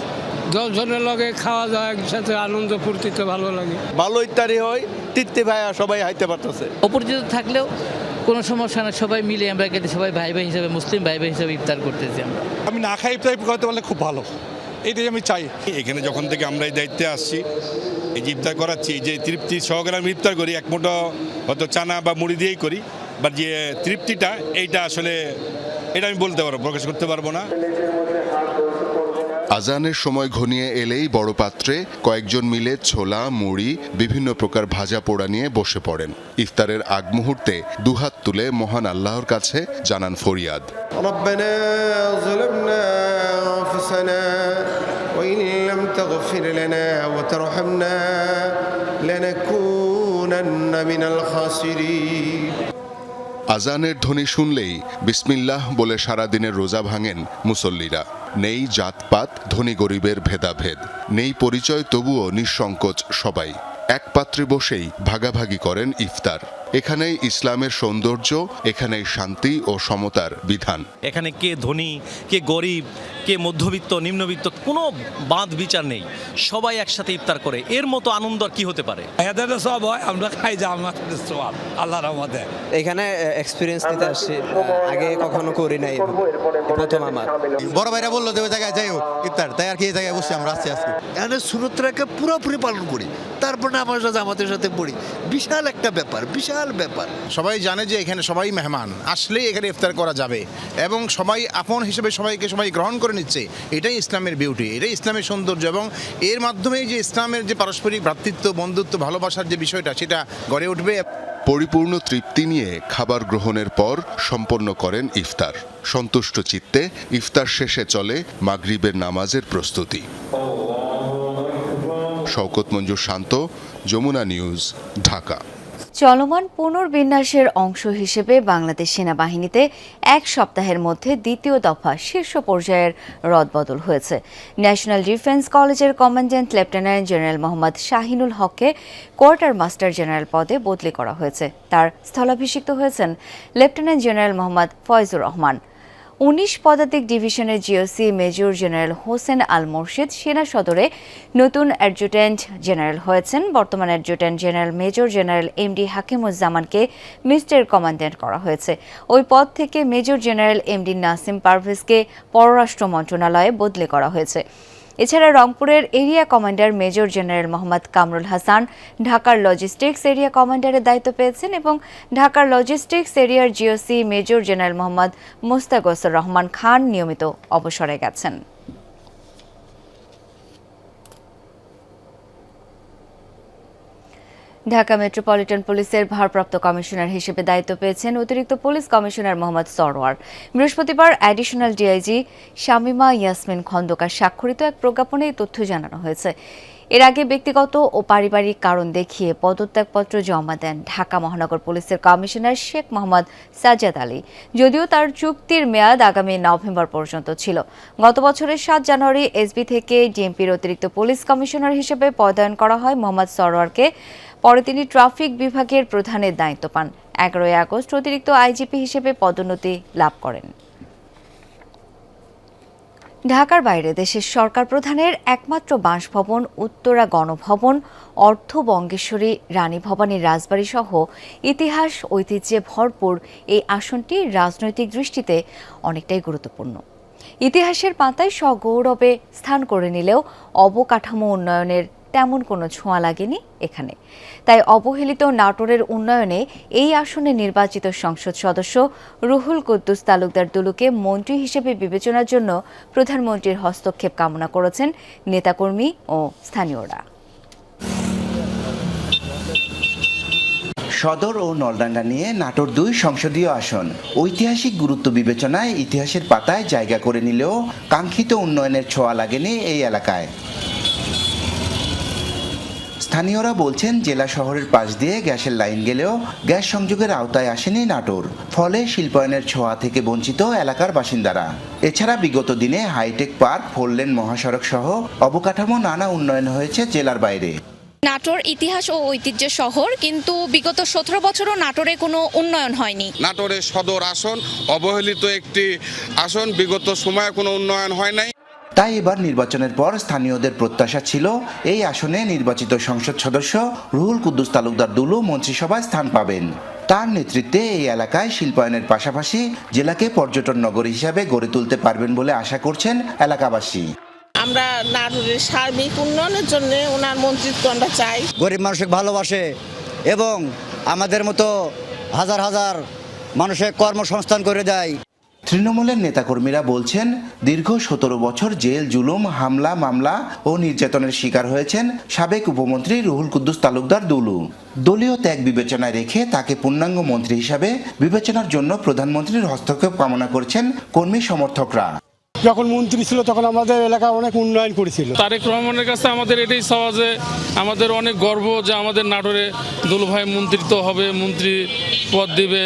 10 জনের লগে খাওয়া দাওয়া একসাথে আনন্দ ফুর্তিতে ভালো লাগে। ভালো ইফতারি হয়, তৃপ্তি ভাইয়া সবাই হাইতে পারতেছে। অপরিচিত থাকলেও কোনো সমস্যা না, সবাই মিলে আমরা কেটে সবাই ভাই ভাই হিসাবে, মুসলিম ভাই ভাই হিসাবে ইফতার করতেছি। আমি না খাই ইফতার করতে পারলে খুব ভালো, এইটাই আমি চাই। এখানে যখন থেকে আমরা এই দায়িত্বে আসছি, এই যে ইফতার করাচ্ছি, যে তৃপ্তি সহকারে আমি ইফতার করি, এক মুঠো হয়তো চানা বা মুড়ি দিয়েই করি, বা যে তৃপ্তিটা এইটা আসলে এটা আমি বলতে পারবো, প্রকাশ করতে পারবো না। আজানের সময় ঘনিয়ে এলেই বড় পাত্রে কয়েকজন মিলে ছোলা, মুড়ি, বিভিন্ন প্রকার ভাজা পোড়া নিয়ে বসে পড়েন। ইফতারের আগ মুহূর্তে দুহাত তুলে মহান আল্লাহর কাছে জানান ফরিয়াদ। রব্বানা যালামনা আনফুসানা ওয়া ইন লাম তাগফির লানা ওয়া তারহামনা লানাকুনান্না মিনাল খাসিরিন। আজানের ধ্বনি শুনলেই বিসমিল্লাহ বলে সারা দিনের রোজা ভাঙেন মুসল্লিরা। নেই জাতপাত, ধনী গরিবের ভেদাভেদ, নেই পরিচয়, তবুও নিঃসংকোচ সবাই এক পাত্রে বসেই ভাগাভাগি করেন ইফতার। এখানেই ইসলামের সৌন্দর্য, এখানেই শান্তি ও সমতার বিধান। এখানে কে ধনী, কে গরিব, কে মধ্যবিত্ত, নিম্নবিত্ত, কোনো বাঁধ বিচার নেই। সবাই একসাথে ইফতার করে, এর মতো আনন্দ আর কি হতে পারে? সব হয়, আমরা খাই যা আমাদের সওয়াব আল্লাহর রহমতে। এখানে এক্সপিরিয়েন্স নিতে আসছি, আগে কখনো করি নাই, প্রথম আমার। বড় ভাইরা বললো যে ওই জায়গায় যাই হোক ইফতার, তাই আর কি এই জায়গায় বসছি আমরা আসছি আজকে। এখানে সুন্নতটাকে পুরোপুরি পালন করি, তারপর আমার সাথে আমাদের সাথে পড়ি। বিশাল একটা ব্যাপার, বিশাল ব্যাপার। সবাই জানে যে এখানে সবাই মেহমান, আসলেই এখানে ইফতার করা যাবে এবং সবাই আপন হিসেবে সবাইকে সবাই গ্রহণ করে নিচ্ছে। এটাই ইসলামের বিউটি, এটাই ইসলামের সৌন্দর্য, এবং এর মাধ্যমেই যে ইসলামের যে পারস্পরিক ভ্রাতৃত্ব, বন্ধুত্ব, ভালোবাসার যে বিষয়টা সেটা গড়ে উঠবে। পরিপূর্ণ তৃপ্তি নিয়ে খাবার গ্রহণের পর সম্পন্ন করেন ইফতার। সন্তুষ্ট চিত্তে ইফতার শেষে চলে মাগরিবের নামাজের প্রস্তুতি। শওকত মঞ্জুর শান্ত, যমুনা নিউজ, ঢাকা। চলমান পুনর্বিন্যাসের অংশ হিসেবে বাংলাদেশ সেনাবাহিনীতে 1 সপ্তাহের মধ্যে দ্বিতীয় দফা শীর্ষ পর্যায়ের রদবদল হয়েছে। ন্যাশনাল ডিফেন্স কলেজের commandant lieutenant general Mohammad Shahinul হককে কোয়ার্টার মাস্টার জেনারেল পদে বদলি করা হয়েছে। তার স্থলাভিষিক্ত হয়েছেন লেফটেন্যান্ট জেনারেল মোহাম্মদ ফয়জুর রহমান। 19 পদাতিক ডিভিশনের GOC major general Hossain Al Morshed সেনা সদরে নতুন অ্যাডজুটেন্ট জেনারেল হয়েছেন। বর্তমান adjutant general major general MD হাকিমুজ্জামানকে মিস্টার কমান্ড্যান্ট করা হয়েছে। ওই পদ থেকে মেজর জেনারেল এমডি নাসিম পারভেজকে পররাষ্ট্র মন্ত্রণালয়ে বদলি করা হয়েছে। এছাড়া রংপুরের area commander major general Mohammad Kamrul Hasan ঢাকার লজিস্টিক্স এরিয়া কমান্ডারের দায়িত্ব পেয়েছেন এবং ঢাকার লজিস্টিক্স এরিয়ার GOC major general Mohammad Mostagsur Rahman Khan নিয়মিত অবসরে গেছেন। ঢাকা মেট্রোপলিটন পুলিশের ভারপ্রাপ্ত কমিশনার হিসেবে দায়িত্ব পেয়েছেন অতিরিক্ত পুলিশ কমিশনার মোহাম্মদ সরওয়ার। বৃহস্পতিবার অ্যাডিশনাল ডিআইজি শামিমা ইয়াসমিন খন্দকার স্বাক্ষরিত এক প্রজ্ঞাপনে এই তথ্য জানানো হয়েছে। এর আগে ব্যক্তিগত ও পারিবারিক কারণ দেখিয়ে পদত্যাগপত্র জমা দেন ঢাকা মহানগর পুলিশের কমিশনার শেখ মোহাম্মদ সাজ্জাদ আলী। যদিও তার চুক্তির মেয়াদ আগামী নভেম্বর পর্যন্ত ছিল। গত বছরের 7 জানুয়ারি এসবি থেকে ডিএমপির অতিরিক্ত পুলিশ কমিশনার হিসেবে পদায়ন করা হয় মোহাম্মদ সরওয়ারকে। পরে তিনি ট্রাফিক বিভাগের প্রধানের দায়িত্ব পান। 11 আগস্ট অতিরিক্ত আইজিপি হিসেবে পদোন্নতি লাভ করেন। ঢাকার বাইরে দেশের সরকার প্রধানের একমাত্র বাসভবন উত্তরা গণভবন অর্ধবঙ্গেশ্বরী রানী ভবানীর রাজবাড়ি সহ ইতিহাস ঐতিহ্যে ভরপুর এই আসনটি রাজনৈতিক দৃষ্টিতে অনেকটাই গুরুত্বপূর্ণ। ইতিহাসের পাতায় সগৌরবে স্থান করে নিলেও অবকাঠামো উন্নয়নের তেমন কোনো ছোঁয়া লাগেনি এখানে। তাই অবহেলিত নাটোরের উন্নয়নে এই আসনে নির্বাচিত সংসদ সদস্য রুহুল কুদ্দুস তালুকদার দুলুকে মন্ত্রী হিসেবে বিবেচনার জন্য প্রধানমন্ত্রীর হস্তক্ষেপ কামনা করেছেন নেতাকর্মী ও স্থানীয়রা। সদর ও নলডাঙ্গা নিয়ে নাটোর 2 সংসদীয় আসন ঐতিহাসিক গুরুত্ব বিবেচনায় ইতিহাসের পাতায় জায়গা করে নিলেও কাঙ্ক্ষিত উন্নয়নের ছোঁয়া লাগেনি এই এলাকায়। স্থানীয়রা বলছেন জেলা শহরের পাশ দিয়ে গ্যাসের লাইন গেলেও গ্যাস সংযোগের আওতায় আসেনি নাটোর। ফলে শিল্পায়নের ছোঁয়া থেকে বঞ্চিত এলাকার বাসিন্দারা। এছাড়া বিগত দিনে হাইটেক পার্ক, 4 লেন মহাসড়ক সহ অবকাঠামো নানা উন্নয়ন হয়েছে জেলার বাইরে। নাটোর ইতিহাস ও ঐতিহ্য শহর, কিন্তু বিগত 17 বছরও নাটোরে কোনো উন্নয়ন হয়নি। নাটোরের সদর আসন অবহেলিত একটি আসন, বিগত সময়ে কোনো উন্নয়ন হয় নাই। তাই এবার নির্বাচনের পর স্থানীয়দের প্রত্যাশা ছিল এই আসনে নির্বাচিত সংসদ সদস্য রুহুল কুদ্দুস তালুকদার দুলু মন্ত্রিসভায় স্থান পাবেন। তার নেতৃত্বে এই এলাকায় শিল্পায়নের পাশাপাশি জেলাকে পর্যটন নগরী হিসাবে গড়ে তুলতে পারবেন বলে আশা করছেন এলাকাবাসী। আমরা নাটোরের সার্বিক উন্নয়নের জন্য ওনার মন্ত্রিত্ব আমরা চাই। গরিব মানুষকে ভালোবাসে এবং আমাদের মতো হাজার হাজার মানুষের কর্মসংস্থান করে দেয়। তৃণমূলের নেতাকর্মীরা বলছেন দীর্ঘ 17 বছর জেল, জুলুম, হামলা, মামলা ও নির্যাতনের শিকার হয়েছেন সাবেক উপমন্ত্রী রুহুল কুদ্দুস তালুকদার দুলু। দলীয় ত্যাগ বিবেচনায় রেখে তাকে পূর্ণাঙ্গ মন্ত্রী হিসাবে বিবেচনার জন্য প্রধানমন্ত্রীর হস্তক্ষেপ কামনা করছেন কর্মী সমর্থকরা। যখন মন্ত্রী ছিল তখন আমাদের এলাকা অনেক উন্নয়ন করেছিল। তারেক রহমানের কাছে আমাদের এটাই চাওয়া যে আমাদের অনেক গর্ব যে আমাদের নাটোরে দুলু ভাই মন্ত্রিত্ব হবে, মন্ত্রী পদ দিবে।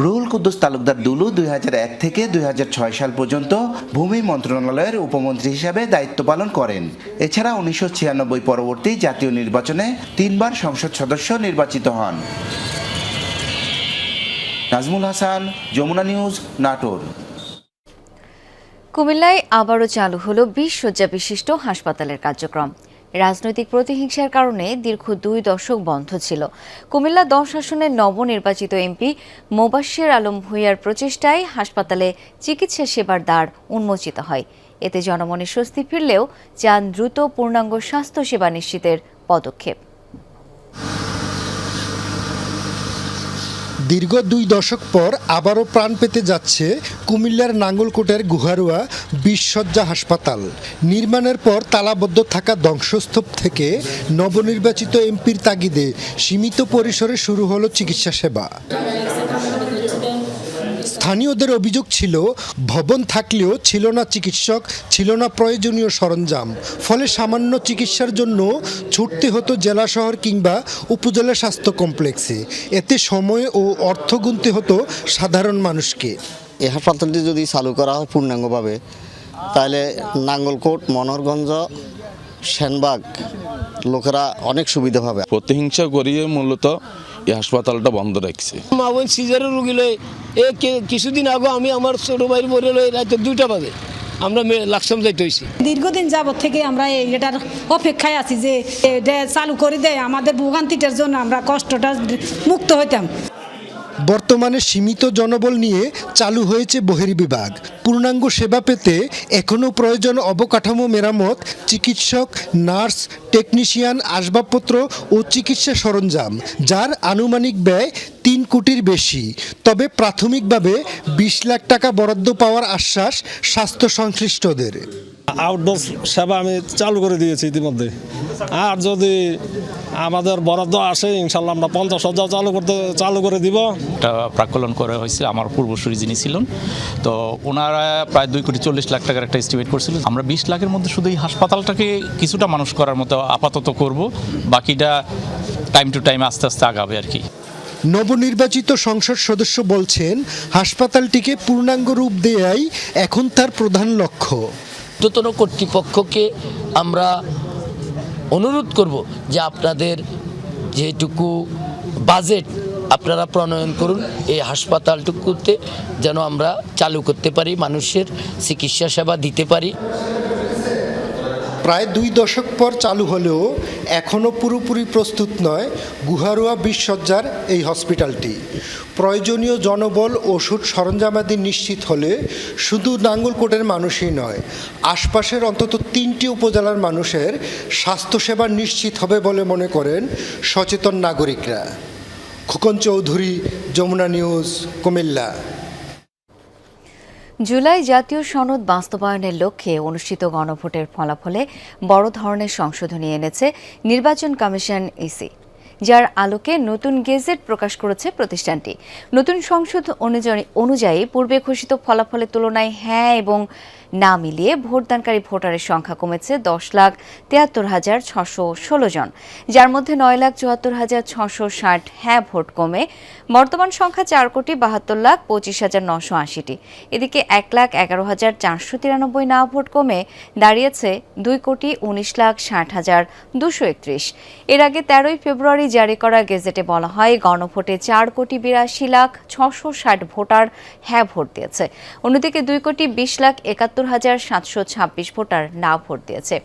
রুহুল কুদ্দুস তালুকদার দুলু 2001 থেকে 2006 সাল পর্যন্ত ভূমি মন্ত্রণালয়ের উপমন্ত্রী হিসাবে দায়িত্ব পালন করেন। এছাড়া 1996 পরবর্তী জাতীয় নির্বাচনে 3 বার সংসদ সদস্য নির্বাচিত হন। নাজমুল হাসান, যমুনা নিউজ, নাটোর। কুমিল্লায় আবারও চালু হলো 20 শয্যা বিশিষ্ট হাসপাতালের কার্যক্রম। রাজনৈতিক প্রতিহিংসার কারণে দীর্ঘ 2 দশক বন্ধ ছিল। কুমিল্লা 10 আসনের নবনির্বাচিত এমপি মোবাশ্বের আলম ভূঁইয়ার প্রচেষ্টায় হাসপাতালে চিকিৎসা সেবার দ্বার উন্মোচিত হয়। এতে জনমনে স্বস্তি ফিরলেও চান দ্রুত পূর্ণাঙ্গ স্বাস্থ্যসেবা নিশ্চিতের পদক্ষেপ। দীর্ঘ 2 দশক পর আবারও প্রাণ পেতে যাচ্ছে কুমিল্লার নাঙ্গলকোটের গুহারুয়া 20 শয্যা হাসপাতাল। নির্মাণের পর তালাবদ্ধ থাকা ধ্বংসস্তূপ থেকে নবনির্বাচিত এমপির তাগিদে সীমিত পরিসরে শুরু হলো চিকিৎসা সেবা। স্থানীয়দের অভিযোগ ছিল ভবন থাকলেও ছিল না চিকিৎসক, ছিল না প্রয়োজনীয় সরঞ্জাম। ফলে সামান্য চিকিৎসার জন্য ছুটতে হতো জেলা শহর কিংবা উপজেলা স্বাস্থ্য কমপ্লেক্সে। এতে সময় ও অর্থ গুনতে হতো সাধারণ মানুষকে। এই হাসপাতালটি যদি চালু করা হয় পূর্ণাঙ্গভাবে, তাহলে নাঙ্গলকোট, মনোহরগঞ্জ, সেনবাগ লোকেরা অনেক সুবিধা পাবে। প্রতিহিংসা করিয়ে মূলত এই হাসপাতালটা বন্ধ রাখছে। মা বোন সিজারের রুগী লই কিছুদিন আগে আমি আমার ছোট ভাইয়ের বলে লই রাতে 2টা বাজে আমরা লাকসাম যাইতে হয়েছি। দীর্ঘদিন যাবত থেকে আমরা এটার অপেক্ষায় আছি যে এটা চালু করে দেয় আমাদের ভোগান্তিটার জন্য আমরা কষ্টটা মুক্ত হইতাম। বর্তমানে সীমিত জনবল নিয়ে চালু হয়েছে বহির্বিভাগ। পূর্ণাঙ্গ সেবা পেতে এখনও প্রয়োজন অবকাঠামো মেরামত, চিকিৎসক, নার্স, টেকনিশিয়ান, আসবাবপত্র ও চিকিৎসা সরঞ্জাম, যার আনুমানিক ব্যয় 3 কোটির বেশি। তবে প্রাথমিকভাবে 20 লাখ টাকা বরাদ্দ পাওয়ার আশ্বাস স্বাস্থ্য সংশ্লিষ্টদের। আউটডোর সেবা আমি চালু করে দিয়েছি ইতিমধ্যে, আর যদি আমাদের বরাদ্দ আসে ইনশাল্লাহ আমরা 50,000 চালু করে দিব। এটা প্রাকলন করা হয়েছে আমার পূর্বসূরি যিনি ছিলেন, তো ওনারা প্রায় 2,40,00,000 টাকার একটা এস্টিমেট করছিল। আমরা 20 লাখের মধ্যে শুধু এই হাসপাতালটাকে কিছুটা মানুষ করার মতো আপাতত করব, বাকিটা টাইম টু টাইম আস্তে আস্তে আগাবে আর কি। নবনির্বাচিত সংসদ সদস্য বলছেন, হাসপাতালটিকে পূর্ণাঙ্গ রূপ দেয়াই এখন তার প্রধান লক্ষ্য। ঊর্ধ্বতন কর্তৃপক্ষকে আমরা অনুরোধ করব যে আপনাদের যেটুকু বাজেট আপনারা প্রণয়ন করুন, এই হাসপাতালটুকুতে যেন আমরা চালু করতে পারি, মানুষের চিকিৎসা সেবা দিতে পারি। প্রায় 2 দশক পর চালু হলেও এখনও পুরোপুরি প্রস্তুত নয় গুহারোয়া 20 শয্যার এই হসপিটালটি। প্রয়োজনীয় জনবল, ওষুধ, সরঞ্জামাদি নিশ্চিত হলে শুধু নাঙ্গলকোটের মানুষই নয়, আশপাশের অন্তত 3টি উপজেলার মানুষের স্বাস্থ্যসেবা নিশ্চিত হবে বলে মনে করেন সচেতন নাগরিকরা। খোকন চৌধুরী, যমুনা নিউজ, কুমিল্লা। জুলাই জাতীয় সনদ বাস্তবায়নের লক্ষ্যে অনুষ্ঠিত গণভোটের ফলাফলে বড় ধরনের সংশোধনী এনেছে নির্বাচন কমিশন ইসি, যার আলোকে নতুন গেজেট প্রকাশ করেছে প্রতিষ্ঠানটি। নতুন সংশোধন অনুযায়ী পূর্বে ঘোষিত ফলাফলের তুলনায় হ্যাঁ এবং না মিলিয়ে ভোটদানকারী ভোটারের সংখ্যা কমেছে 10,73,616 জন, যার মধ্যে 9,74,660 হ্যাঁ ভোট কমে বর্তমান সংখ্যা 4,72,25,980টি। এদিকে 1,11,493 না ভোট কমে দাঁড়িয়েছে 2,19,60,231। এর আগে 13 ফেব্রুয়ারি জারি করা গেজেটে বলা হয়, গণভোটে 4,82,660 ভোটার হ্যাঁ ভোট দিয়েছে। অন্যদিকে 2,20,71,726 ভোটার না ভোট দিয়েছে।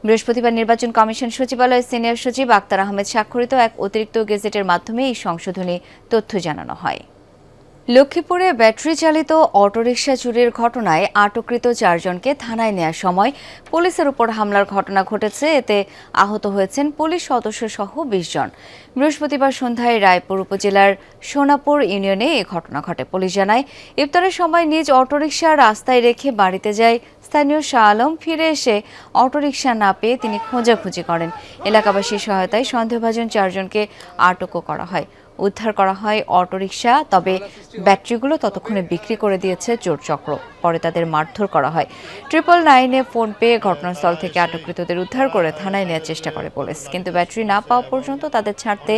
বৃহস্পতিবার নির্বাচন কমিশন সচিবালয়ের সিনিয়র সচিব আক্তার আহমেদ স্বাক্ষরিত এক অতিরিক্ত গেজেটের মাধ্যমে এই সংশোধনী তথ্য জানানো হয়। লক্ষ্মীপুরে ব্যাটারি চালিত অটোরিকশা চুরির ঘটনায় আটককৃত 4 জনকে থানায় নেওয়ার সময় পুলিশের উপর হামলার ঘটনা ঘটেছে। এতে আহত হয়েছেন পুলিশ সদস্য সহ 20 জন। বৃহস্পতিবার সন্ধ্যায় রায়পুর উপজেলার সোনাপুর ইউনিয়নে এই ঘটনা ঘটে। পুলিশ জানায়, ইফতারের সময় নিজ অটোরিকশা রাস্তায় রেখে বাড়িতে যায় স্থানীয় শাহ আলম। ফিরে এসে অটোরিকশা না পেয়ে তিনি খোঁজাখুঁজি করেন। এলাকাবাসীর সহায়তায় সন্দেহভাজন 4 জনকে আটকও করা হয়। উদ্ধার করা হয় অটোরিকশা, তবে ব্যাটারিগুলো ততক্ষণে বিক্রি করে দিয়েছে চোর চক্র। পরে তাদের মারধর করা হয়। 999-এ ফোন পেয়ে ঘটনাস্থল থেকে আটককৃতদের উদ্ধার করে থানায় নেওয়ার চেষ্টা করে পুলিশ, কিন্তু ব্যাটারি না পাওয়া পর্যন্ত তাদের ছাড়তে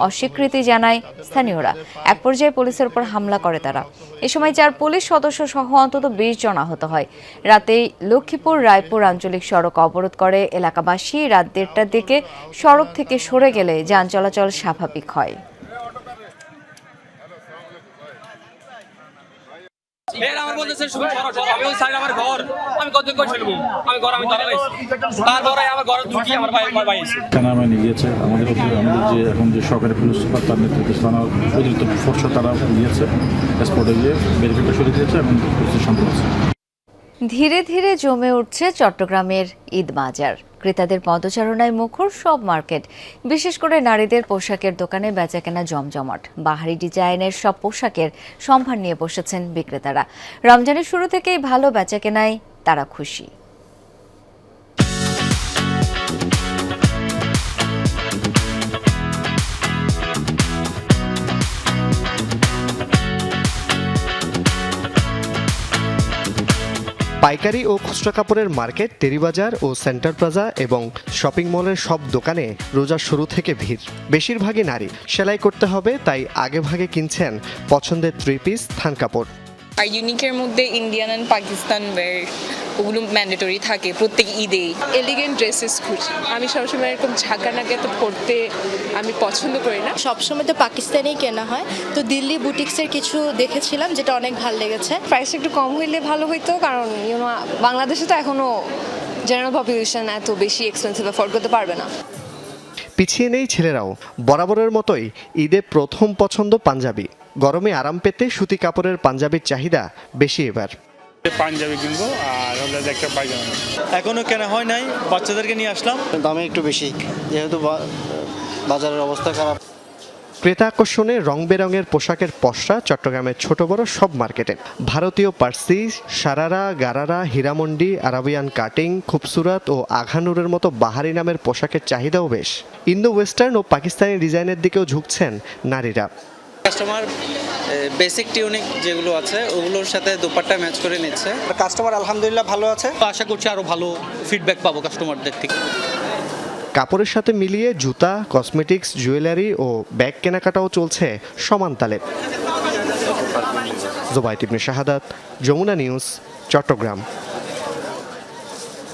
অস্বীকৃতি জানায় স্থানীয়রা। এক পর্যায়ে পুলিশের উপর হামলা করে তারা। এ সময় 4 পুলিশ সদস্য সহ অন্তত 20 জন আহত হয়। রাতেই লক্ষ্মীপুর রায়পুর আঞ্চলিক সড়ক অবরোধ করে এলাকাবাসী। রাত 1টার দিকে সড়ক থেকে সরে গেলে যান চলাচল স্বাভাবিক হয়। নিয়েছে আমাদের যে এখন যে সরকারি পুলিশ সুপার তার নেতৃত্বে অতিরিক্ত ফোর্স তারা নিয়েছে স্পটে গিয়ে ভেরিফিকেশন শুরু দিয়েছে এবং সম্পূর্ণ আছে। ধীরে ধীরে জমে উঠছে চট্টগ্রামের ঈদ বাজার। ক্রেতাদের পদচারণায় মুখর সব মার্কেট, বিশেষ করে নারীদের পোশাকের দোকানে বেচাকেনা জমজমাট। বাহারি ডিজাইনের সব পোশাকের সম্ভার নিয়ে বসেছেন বিক্রেতারা। রমজানের শুরু থেকেই ভালো বেচাকেনায় তারা খুশি। পাইকারি ও খুচরা কাপড়ের মার্কেট, টেরিবাজার ও সেন্টার প্লাজা এবং শপিং মলের সব দোকানে রোজার শুরু থেকে ভিড়। বেশিরভাগই নারী। সেলাই করতে হবে, তাই আগে ভাগে কিনছেন পছন্দের 3 পিস থান কাপড়। আর ইউনিকের মধ্যে ইন্ডিয়ান অ্যান্ড পাকিস্তান ওয়্যার ওগুলো ম্যান্ডেটরি থাকে প্রত্যেক ঈদেই। এলিগেন্ট ড্রেসেস খুঁজি, আমি সবসময় এরকম ঝাঁকানাকে তো পরতে আমি পছন্দ করি না। সবসময় তো পাকিস্তানেই কেনা হয়, তো দিল্লি বুটিক্সের কিছু দেখেছিলাম যেটা অনেক ভালো লেগেছে। প্রাইস একটু কম হইলে ভালো হইতো, কারণ বাংলাদেশে তো এখনো জেনারেল পপুলেশন এত বেশি এক্সপেন্সিভ অ্যাফোর্ড করতে পারবে না। পিছিয়ে নেই ছেলেরাও, বরাবরের মতোই ঈদে প্রথম পছন্দ পাঞ্জাবি। গরমে আরাম পেতে সুতি কাপড়ের পাঞ্জাবির চাহিদা বেশি এবার। পাঞ্জাবি কিনবো আর হলো একটা পায়জামা। এখনো কেনা হয় নাই, বাচ্চাদেরকে নিয়ে আসলাম। দামে একটু বেশি, যেহেতু বাজারের অবস্থা খারাপ। ক্রেতা আকর্ষণে রং বেরঙের পোশাকের পসরা চট্টগ্রামের ছোট বড় সব মার্কেটে। ভারতীয় পার্সি, সারারা, গারারা, হীরামন্ডি, আরাবিয়ান কাটিং, খুবসুরাত ও আঘানুরের মতো বাহারি নামের পোশাকের চাহিদাও বেশ। ইন্দো ওয়েস্টার্ন ও পাকিস্তানি ডিজাইনের দিকেও ঝুঁকছেন নারীরা। কাস্টমার বেসিক টিউনিক যেগুলো আছে ওগুলোর সাথে দুপাট্টা ম্যাচ করে নিচ্ছে। কাস্টমার আলহামদুলিল্লাহ ভালো আছে, আশা করছি আরো ভালো ফিডব্যাক পাবো কাস্টমারদের থেকে। কাপড়ের সাথে মিলিয়ে জুতা, কসমেটিক্স, জুয়েলারি ও ব্যাগ কেনাকাটাও চলছে সমান তালে। জোবায়েত ইবনে শাহাদাত, যমুনা নিউজ, চট্টগ্রাম।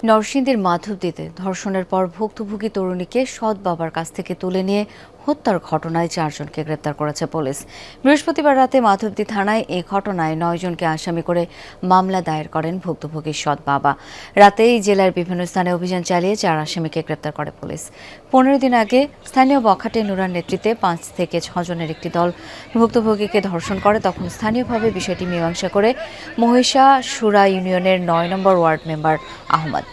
নরসিংদীর মাধবদীতে ধর্ষণের পর ভুক্তভোগী তরুণীকে সৎ বাবার কাছ থেকে তুলে নিয়ে হত্যার ঘটনায় 4 জনকে গ্রেপ্তার করেছে পুলিশ। বৃহস্পতিবার রাতে মাধবদী থানায় এই ঘটনায় 9 জনকে আসামি করে মামলা দায়ের করেন ভুক্তভোগীর সৎ বাবা। রাতেই জেলার বিভিন্ন স্থানে অভিযান চালিয়ে 4 আসামিকে গ্রেপ্তার করে পুলিশ। 15 দিন আগে স্থানীয় বখাটে নুরার নেতৃত্বে 5 থেকে 6 জনের একটি দল ভুক্তভোগীকে ধর্ষণ করে। তখন স্থানীয়ভাবে বিষয়টি মীমাংসা করে মহিষা সুরা ইউনিয়নের 9 নম্বর ওয়ার্ড মেম্বার আহমদ।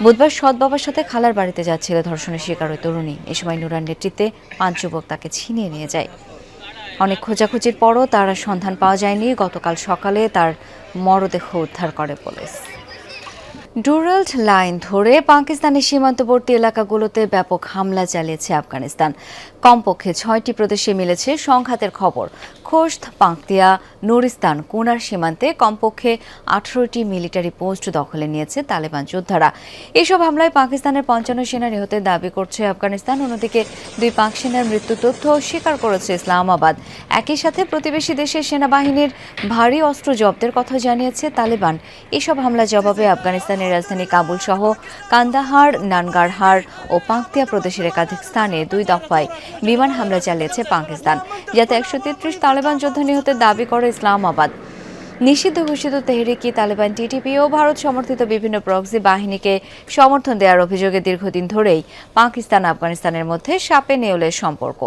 বুধবার সৎ বাবার সাথে খালার বাড়িতে যাচ্ছিল ধর্ষণের শিকার ওই তরুণী। এ সময় নুরার নেতৃত্বে 5 যুবক তাকে ছিনিয়ে নিয়ে যায়। অনেক খোঁজাখুঁজির পরও তার সন্ধান পাওয়া যায়নি। গতকাল সকালে তার মরদেহ উদ্ধার করে পুলিশ। ডুরাল্ড লাইন ধরে পাকিস্তানের সীমান্তবর্তী এলাকাগুলোতে ব্যাপক হামলা চালিয়েছে আফগানিস্তান। কমপক্ষে 6টি প্রদেশে মিলেছে সংঘাতের খবর। খোস্ত, পাংতিয়া, নুরিস্তান, কুনার সীমান্তে কমপক্ষে 18টি মিলিটারি পোস্ট দখলে নিয়েছে তালেবান যোদ্ধারা। এসব হামলায় পাকিস্তানের 55 সেনা নিহতের দাবি করছে আফগানিস্তান। অন্যদিকে 2 পাক সেনার মৃত্যুর তথ্য অস্বীকার করেছে ইসলামাবাদ। একই সাথে প্রতিবেশী দেশের সেনাবাহিনীর ভারী অস্ত্র জব্দের কথা জানিয়েছে তালেবান। এসব হামলার জবাবে আফগানিস্তানের রাজধানী কাবুল সহ কান্দাহার, নানগারহার ও পাংতিয়া প্রদেশের একাধিক স্থানে 2 দফায় বিমান হামলা চালিয়েছে পাকিস্তান, যাতে 133 তালেবান যোদ্ধা নিহতের দাবি করে ইসলামাবাদ। নিষিদ্ধ ঘোষিত তেহরিকি তালেবান টিটিপি ও ভারত সমর্থিত বিভিন্ন প্রক্সি বাহিনীকে সমর্থন দেওয়ার অভিযোগে দীর্ঘদিন ধরেই পাকিস্তান আফগানিস্তানের মধ্যে সাপে নেউলের সম্পর্ক।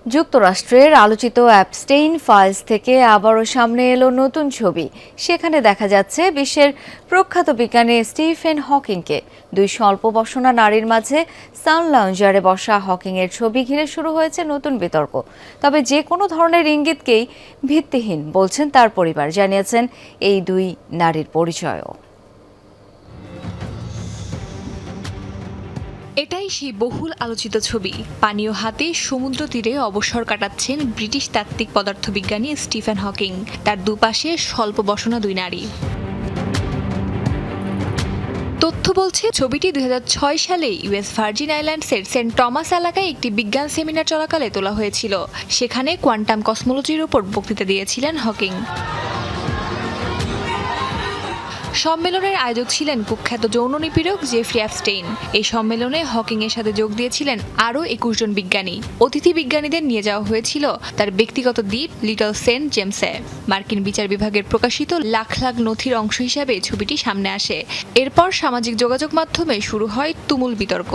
যুক্তরাষ্ট্রের আলোচিত অ্যাপস্টেইন ফাইলস থেকে আবারও সামনে এলো নতুন ছবি। সেখানে দেখা যাচ্ছে বিশ্বের প্রখ্যাত বিজ্ঞানী স্টিফেন হকিংকে। 2 স্বল্প বসনা নারীর মাঝে সান লাউঞ্জারে বসা হকিংয়ের ছবি ঘিরে শুরু হয়েছে নতুন বিতর্ক। তবে যে কোনো ধরনের ইঙ্গিতকেই ভিত্তিহীন বলছেন তার পরিবার। জানিয়েছেন এই 2 নারীর পরিচয়ও। এটাই সেই বহুল আলোচিত ছবি। পানীয় হাতে সমুদ্র তীরে অবসর কাটাচ্ছেন ব্রিটিশ তাত্ত্বিক পদার্থবিজ্ঞানী স্টিফেন হকিং। তার দুপাশে স্বল্প বসনা 2 নারী। তথ্য বলছে ছবিটি 2006 সালে ইউএস ভার্জিন আইল্যান্ডসের সেন্ট টমাস এলাকায় একটি বিজ্ঞান সেমিনার চলাকালে তোলা হয়েছিল। সেখানে কোয়ান্টাম কসমোলজির উপর বক্তৃতা দিয়েছিলেন হকিং। সম্মেলনের আয়োজক ছিলেন কুখ্যাত যৌন নিপীড়ক জেফ্রি অ্যাপস্টেইন। এই সম্মেলনে হকিং এর সাথে যোগ দিয়েছিলেন আরও 21 জন বিজ্ঞানী। অতিথি বিজ্ঞানীদের নিয়ে যাওয়া হয়েছিল তার ব্যক্তিগত দ্বীপ লিটল সেন্ট জেমসে। মার্কিন বিচার বিভাগের প্রকাশিত লাখ লাখ নথির অংশ হিসাবে ছবিটি সামনে আসে। এরপর সামাজিক যোগাযোগ মাধ্যমে শুরু হয় তুমুল বিতর্ক।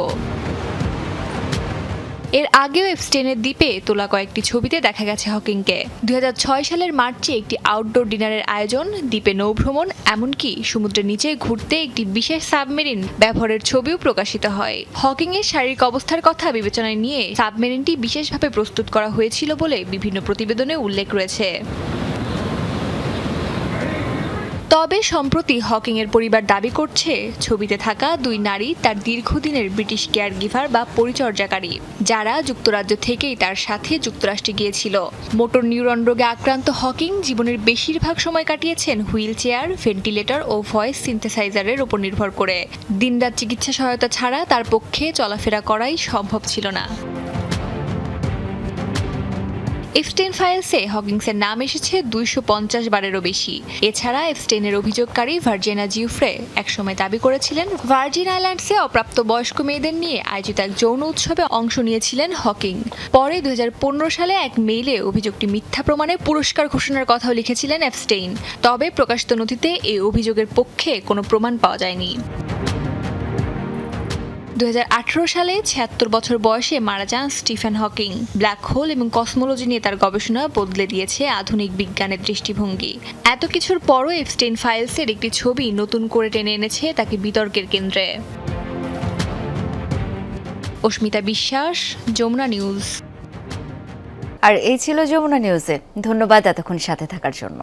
এর আগেও এপস্টেইনের দ্বীপে তোলা কয়েকটি ছবিতে দেখা গেছে হকিংকে। 2006 সালের মার্চে একটি আউটডোর ডিনারের আয়োজন, দ্বীপে নৌভ্রমণ, এমনকি সমুদ্রের নিচে ঘুরতে একটি বিশেষ সাবমেরিন ব্যবহারের ছবিও প্রকাশিত হয়। হকিংয়ের শারীরিক অবস্থার কথা বিবেচনায় নিয়ে সাবমেরিনটি বিশেষভাবে প্রস্তুত করা হয়েছিল বলে বিভিন্ন প্রতিবেদনে উল্লেখ রয়েছে। তবে সম্প্রতি হকিংয়ের পরিবার দাবি করছে ছবিতে থাকা 2 নারী তার দীর্ঘদিনের ব্রিটিশ কেয়ার গিভার বা পরিচর্যাকারী, যারা যুক্তরাজ্য থেকেই তার সাথে যুক্তরাষ্ট্রে গিয়েছিল। মোটর নিউরন রোগে আক্রান্ত হকিং জীবনের বেশিরভাগ সময় কাটিয়েছেন হুইল চেয়ার, ভেন্টিলেটর ও ভয়েস সিনথেসাইজারের উপর নির্ভর করে। দিনরাত চিকিৎসা সহায়তা ছাড়া তার পক্ষে চলাফেরা করাই সম্ভব ছিল না। এফস্টেইন ফাইলসে হকিংসের নাম এসেছে 250 বারেরও বেশি। এছাড়া এফস্টেইনের অভিযোগকারী ভার্জিনা জিউফ্রে একসময় দাবি করেছিলেন ভার্জিন আইল্যান্ডসে অপ্রাপ্ত বয়স্ক মেয়েদের নিয়ে আয়োজিত এক যৌন উৎসবে অংশ নিয়েছিলেন হকিং। পরে 2015 সালে এক মেইলে অভিযোগটি মিথ্যা প্রমাণে পুরস্কার ঘোষণার কথাও লিখেছিলেন এফস্টেইন। তবে প্রকাশিত নথিতে এই অভিযোগের পক্ষে কোনো প্রমাণ পাওয়া যায়নি। 2018 সালে 76 বছর বয়সে মারা যান স্টিফেন হকিং। ব্ল্যাক হোল এবং কসমোলজি নিয়ে তার গবেষণা বদলে দিয়েছে আধুনিক বিজ্ঞানের দৃষ্টিভঙ্গি। এত কিছুর পরও এপস্টেইন ফাইলসের একটি ছবি নতুন করে টেনে এনেছে তাকে বিতর্কের কেন্দ্রে। অস্মিতা বিশ্বাস, যমুনা নিউজ। আর এই ছিল যমুনা নিউজে। ধন্যবাদ এতক্ষণ সাথে থাকার জন্য।